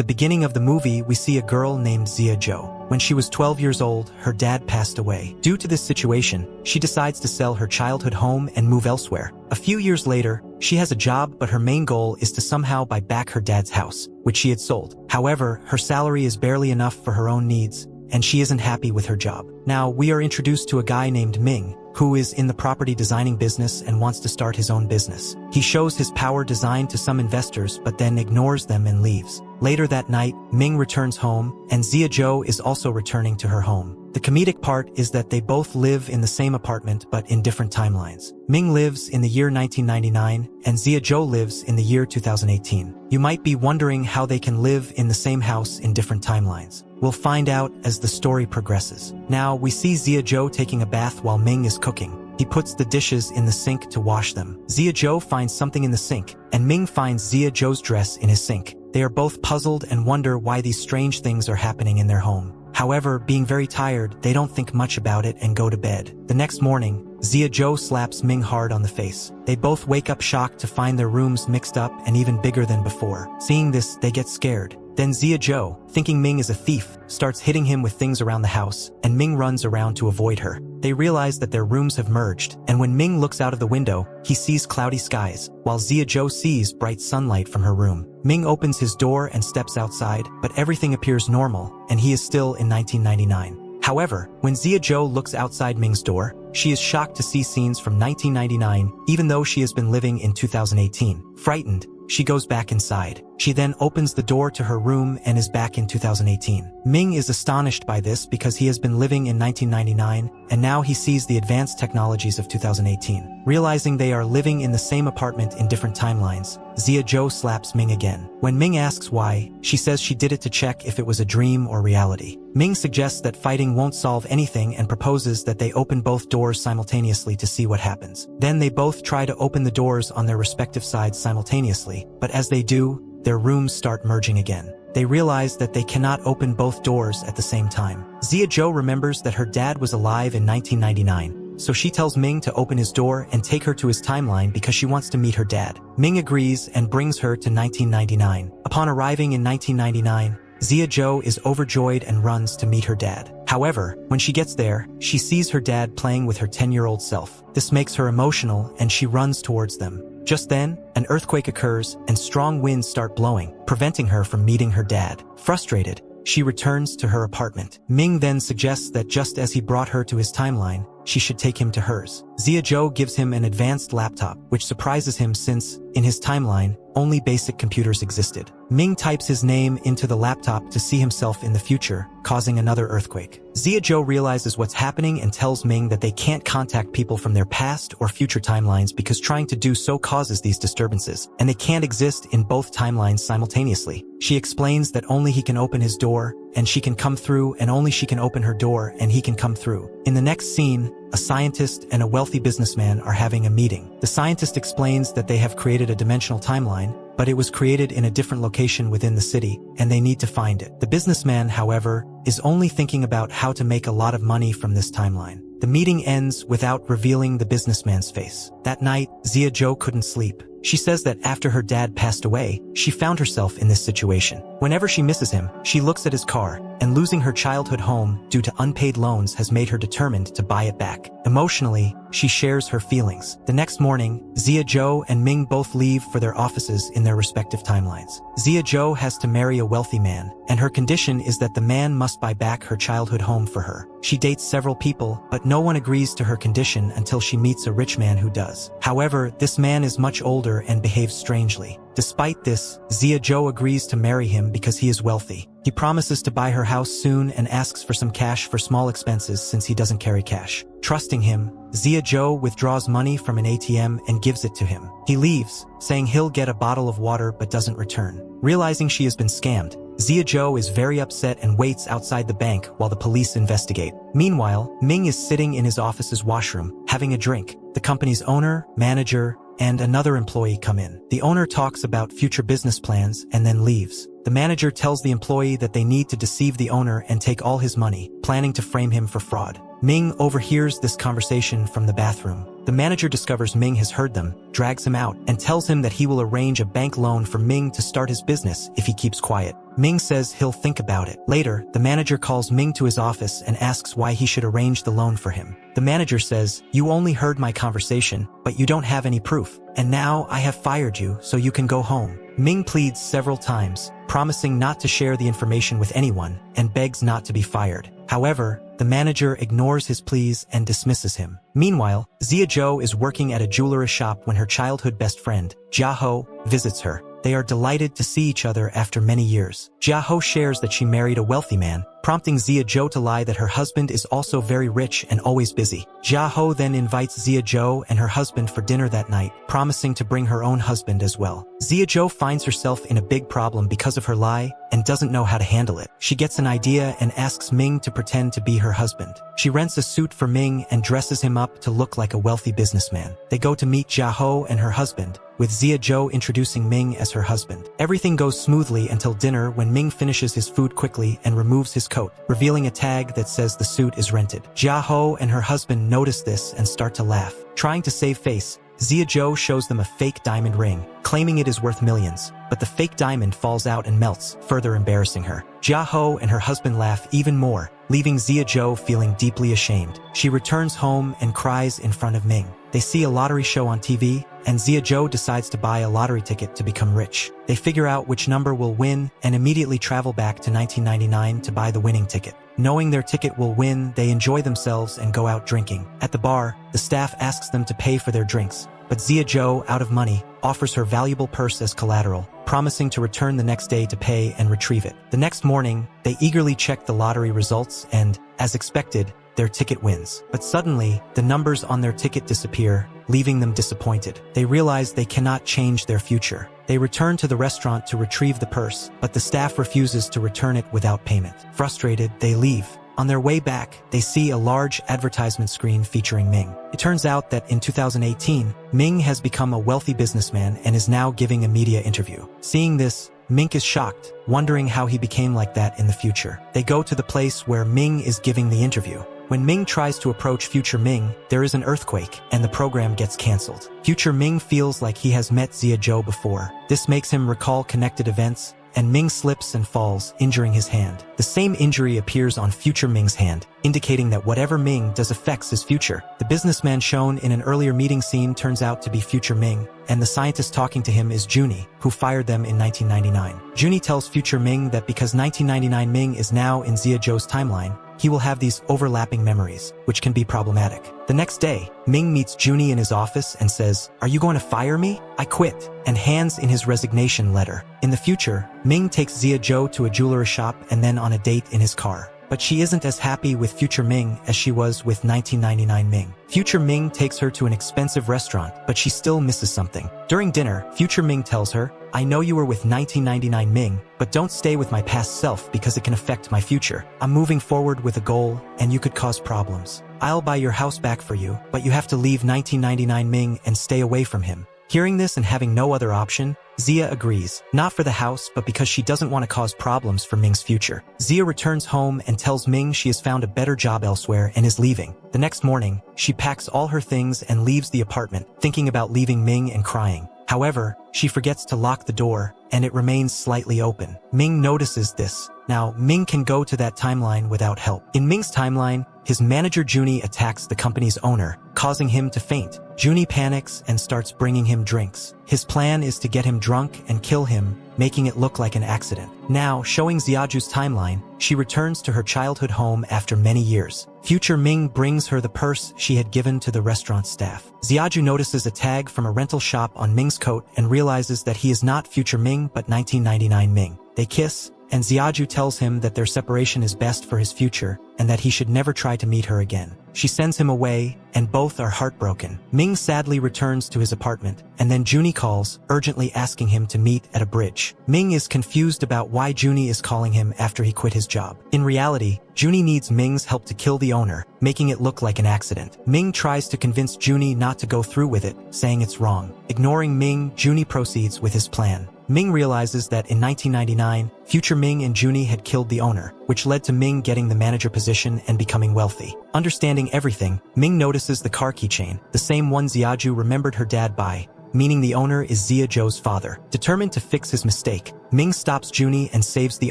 the beginning of the movie, we see a girl named Zia Jo. When she was 12 years old, her dad passed away. Due to this situation, she decides to sell her childhood home and move elsewhere. A few years later, she has a job, but her main goal is to somehow buy back her dad's house, which she had sold. However, her salary is barely enough for her own needs, and she isn't happy with her job. Now, we are introduced to a guy named Ming, who is in the property designing business and wants to start his own business. He shows his power design to some investors but then ignores them and leaves. Later that night, Ming returns home, and Zia Jo is also returning to her home. The comedic part is that they both live in the same apartment but in different timelines. Ming lives in the year 1999, and Zia Jo lives in the year 2018. You might be wondering how they can live in the same house in different timelines. We'll find out as the story progresses. Now, we see Zia Jo taking a bath while Ming is cooking. He puts the dishes in the sink to wash them. Zia Jo finds something in the sink, and Ming finds Zia Jo's dress in his sink. They are both puzzled and wonder why these strange things are happening in their home. However, being very tired, they don't think much about it and go to bed. The next morning, Zia Jo slaps Ming hard on the face. They both wake up shocked to find their rooms mixed up and even bigger than before. Seeing this, they get scared. Then Zia Jo, thinking Ming is a thief, starts hitting him with things around the house, and Ming runs around to avoid her. They realize that their rooms have merged, and when Ming looks out of the window, he sees cloudy skies, while Zia Jo sees bright sunlight from her room. Ming opens his door and steps outside, but everything appears normal, and he is still in 1999. However, when Zia Jo looks outside Ming's door, she is shocked to see scenes from 1999, even though she has been living in 2018. Frightened, she goes back inside. She then opens the door to her room and is back in 2018. Ming is astonished by this because he has been living in 1999, and now he sees the advanced technologies of 2018. Realizing they are living in the same apartment in different timelines, Zia Jo slaps Ming again. When Ming asks why, she says she did it to check if it was a dream or reality. Ming suggests that fighting won't solve anything and proposes that they open both doors simultaneously to see what happens. Then they both try to open the doors on their respective sides simultaneously, but as they do, their rooms start merging again. They realize that they cannot open both doors at the same time. Zia Jo remembers that her dad was alive in 1999, so she tells Ming to open his door and take her to his timeline because she wants to meet her dad. Ming agrees and brings her to 1999. Upon arriving in 1999, Zia Jo is overjoyed and runs to meet her dad. However, when she gets there, she sees her dad playing with her 10-year-old self. This makes her emotional and she runs towards them. Just then, an earthquake occurs and strong winds start blowing, preventing her from meeting her dad. Frustrated, she returns to her apartment. Ming then suggests that just as he brought her to his timeline, she should take him to hers. Zia Jo gives him an advanced laptop, which surprises him since, in his timeline, only basic computers existed. Ming types his name into the laptop to see himself in the future, causing another earthquake. Zia Jo realizes what's happening and tells Ming that they can't contact people from their past or future timelines because trying to do so causes these disturbances, and they can't exist in both timelines simultaneously. She explains that only he can open his door, and she can come through, and only she can open her door, and he can come through. In the next scene, a scientist and a wealthy businessman are having a meeting. The scientist explains that they have created a dimensional timeline, but it was created in a different location within the city, and they need to find it. The businessman, however, is only thinking about how to make a lot of money from this timeline. The meeting ends without revealing the businessman's face. That night, Zia Jo couldn't sleep. She says that after her dad passed away, she found herself in this situation. Whenever she misses him, she looks at his car, and losing her childhood home due to unpaid loans has made her determined to buy it back. Emotionally, she shares her feelings. The next morning, Zia Jo and Ming both leave for their offices in their respective timelines. Zia Jo has to marry a wealthy man, and her condition is that the man must buy back her childhood home for her. She dates several people, but no one agrees to her condition until she meets a rich man who does. However, this man is much older and behaves strangely. Despite this, Zia Jo agrees to marry him because he is wealthy. He promises to buy her house soon and asks for some cash for small expenses since he doesn't carry cash. Trusting him, Zia Jo withdraws money from an ATM and gives it to him. He leaves, saying he'll get a bottle of water but doesn't return. Realizing she has been scammed, Zia Jo is very upset and waits outside the bank while the police investigate. Meanwhile, Ming is sitting in his office's washroom, having a drink. The company's owner, manager, and another employee come in. The owner talks about future business plans and then leaves. The manager tells the employee that they need to deceive the owner and take all his money, planning to frame him for fraud. Ming overhears this conversation from the bathroom. The manager discovers Ming has heard them, drags him out, and tells him that he will arrange a bank loan for Ming to start his business if he keeps quiet. Ming says he'll think about it. Later, the manager calls Ming to his office and asks why he should arrange the loan for him. The manager says, "You only heard my conversation, but you don't have any proof. And now I have fired you, so you can go home." Ming pleads several times, promising not to share the information with anyone, and begs not to be fired. However, the manager ignores his pleas and dismisses him. Meanwhile, Zia Jo is working at a jewelry shop when her childhood best friend, Jia Jo, visits her. They are delighted to see each other after many years. Jia Jo shares that she married a wealthy man, prompting Zia Jo to lie that her husband is also very rich and always busy. Jia Jo then invites Zia Jo and her husband for dinner that night, promising to bring her own husband as well. Zia Jo finds herself in a big problem because of her lie and doesn't know how to handle it. She gets an idea and asks Ming to pretend to be her husband. She rents a suit for Ming and dresses him up to look like a wealthy businessman. They go to meet Jia Jo and her husband, with Zia Jo introducing Ming as her husband. Everything goes smoothly until dinner when Ming finishes his food quickly and removes his coat, revealing a tag that says the suit is rented. Jia Jo and her husband notice this and start to laugh. Trying to save face, Zia Jo shows them a fake diamond ring, claiming it is worth millions, but the fake diamond falls out and melts, further embarrassing her. Jia Jo and her husband laugh even more, leaving Zia Jo feeling deeply ashamed. She returns home and cries in front of Ming. They see a lottery show on TV, and Zia Jo decides to buy a lottery ticket to become rich. They figure out which number will win and immediately travel back to 1999 to buy the winning ticket. Knowing their ticket will win, they enjoy themselves and go out drinking. At the bar, the staff asks them to pay for their drinks, but Zia Jo, out of money, offers her valuable purse as collateral, promising to return the next day to pay and retrieve it. The next morning, they eagerly check the lottery results and, as expected, their ticket wins. But suddenly, the numbers on their ticket disappear, leaving them disappointed. They realize they cannot change their future. They return to the restaurant to retrieve the purse, but the staff refuses to return it without payment. Frustrated, they leave. On their way back, they see a large advertisement screen featuring Ming. It turns out that in 2018, Ming has become a wealthy businessman and is now giving a media interview. Seeing this, Ming is shocked, wondering how he became like that in the future. They go to the place where Ming is giving the interview. When Ming tries to approach future Ming, there is an earthquake, and the program gets cancelled. Future Ming feels like he has met Zia Jo before. This makes him recall connected events, and Ming slips and falls, injuring his hand. The same injury appears on future Ming's hand, indicating that whatever Ming does affects his future. The businessman shown in an earlier meeting scene turns out to be future Ming, and the scientist talking to him is Juni, who fired them in 1999. Juni tells future Ming that because 1999 Ming is now in Zia Jo's timeline, he will have these overlapping memories, which can be problematic. The next day, Ming meets Juni in his office and says, "Are you going to fire me? I quit," and hands in his resignation letter. In the future, Ming takes Zia Jo to a jewelry shop and then on a date in his car. But she isn't as happy with future Ming as she was with 1999 Ming. Future Ming takes her to an expensive restaurant, but she still misses something. During dinner, future Ming tells her, "I know you were with 1999 Ming, but don't stay with my past self because it can affect my future. I'm moving forward with a goal, and you could cause problems. I'll buy your house back for you, but you have to leave 1999 Ming and stay away from him." Hearing this and having no other option, Zia agrees, not for the house, but because she doesn't want to cause problems for Ming's future. Zia returns home and tells Ming she has found a better job elsewhere and is leaving. The next morning, she packs all her things and leaves the apartment, thinking about leaving Ming and crying. However, she forgets to lock the door, and it remains slightly open. Ming notices this. Now, Ming can go to that timeline without help. In Ming's timeline, his manager Juni attacks the company's owner, causing him to faint. Juni panics and starts bringing him drinks. His plan is to get him drunk and kill him, making it look like an accident. Now, showing Zia Jo's timeline, she returns to her childhood home after many years. Future Ming brings her the purse she had given to the restaurant staff. Zia Jo notices a tag from a rental shop on Ming's coat and realizes that he is not future Ming but 1999 Ming. They kiss, and Zia Jo tells him that their separation is best for his future and that he should never try to meet her again. She sends him away, and both are heartbroken. Ming sadly returns to his apartment, and then Juni calls, urgently asking him to meet at a bridge. Ming is confused about why Juni is calling him after he quit his job. In reality, Juni needs Ming's help to kill the owner, making it look like an accident. Ming tries to convince Juni not to go through with it, saying it's wrong. Ignoring Ming, Juni proceeds with his plan. Ming realizes that in 1999, future Ming and Juni had killed the owner, which led to Ming getting the manager position and becoming wealthy. Understanding everything, Ming notices the car keychain, the same one Zia Jo remembered her dad by, meaning the owner is Zia Jo's father. Determined to fix his mistake, Ming stops Juni and saves the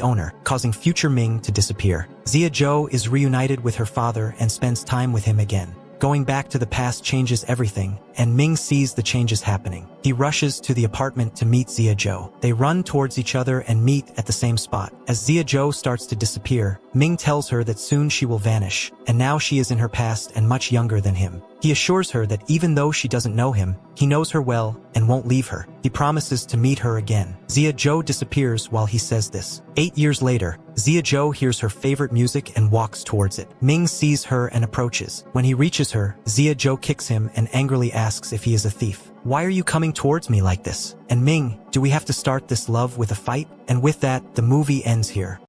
owner, causing future Ming to disappear. Zia Jo is reunited with her father and spends time with him again. Going back to the past changes everything, and Ming sees the changes happening. He rushes to the apartment to meet Zia Jo. They run towards each other and meet at the same spot. As Zia Jo starts to disappear, Ming tells her that soon she will vanish, and now she is in her past and much younger than him. He assures her that even though she doesn't know him, he knows her well and won't leave her. He promises to meet her again. Zia Jo disappears while he says this. 8 years later, Zia Jo hears her favorite music and walks towards it. Ming sees her and approaches. When he reaches her, Zia Jo kicks him and angrily asks if he is a thief. "Why are you coming towards me like this?" And Ming, "Do we have to start this love with a fight?" And with that, the movie ends here.